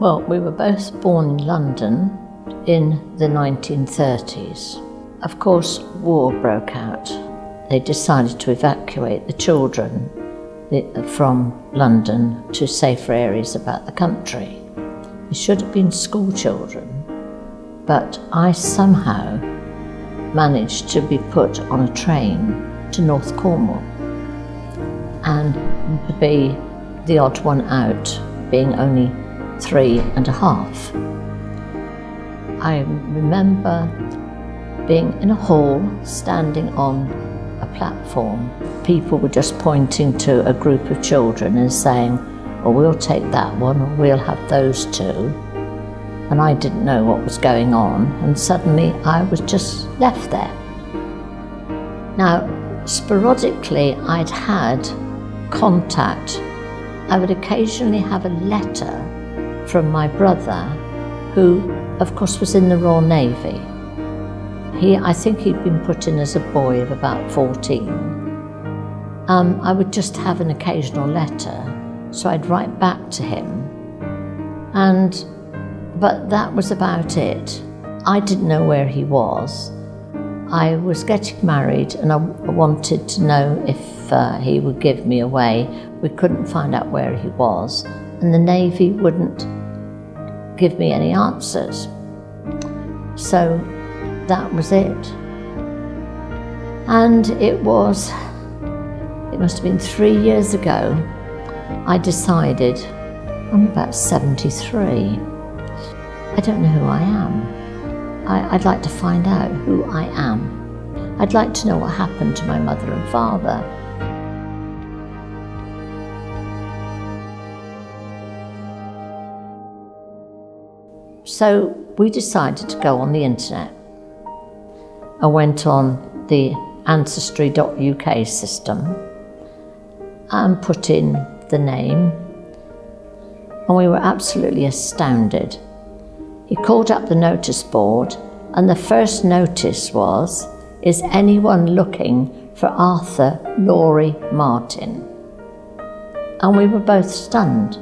Well, we were both born in London in the 1930s. Of course, war broke out. They decided to evacuate the children from London to safer areas about the country. It should have been school children, but I somehow managed to be put on a train to North Cornwall and to be the odd one out, being only 3.5. I remember being in a hall, standing on a platform. People were just pointing to a group of children and saying, "Oh, we'll take that one, or we'll have those two." And I didn't know what was going on, and suddenly I was just left there. Now, sporadically I'd had contact. I would occasionally have a letter from my brother, who of course was in the Royal Navy. I think he'd been put in as a boy of about 14. I would just have an occasional letter, so I'd write back to him, but that was about it. I didn't know where he was. I was getting married and I wanted to know if he would give me away. We couldn't find out where he was, and the Navy wouldn't give me any answers. So that was it. And it must have been 3 years ago, I decided, I'm about 73, I don't know who I am. I'd like to find out who I am. I'd like to know what happened to my mother and father. So we decided to go on the internet. I went on the ancestry.uk system and put in the name, and we were absolutely astounded. He called up the notice board, and the first notice was, "Is anyone looking for Arthur Laurie Martin?" And we were both stunned.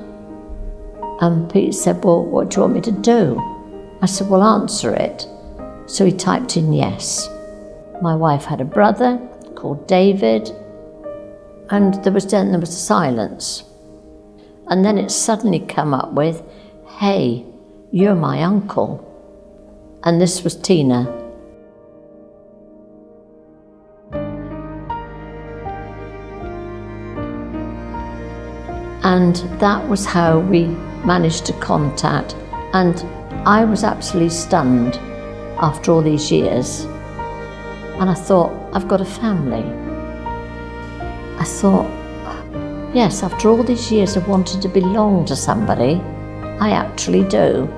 And Pete said, "Well, what do you want me to do?" I said, "Well, answer it." So he typed in yes. My wife had a brother called David, and there was a silence. And then it suddenly came up with, "Hey, you're my uncle." And this was Tina. And that was how we managed to contact, and I was absolutely stunned after all these years. And I thought, I've got a family. I thought, yes, after all these years of wanting to belong to somebody, I actually do.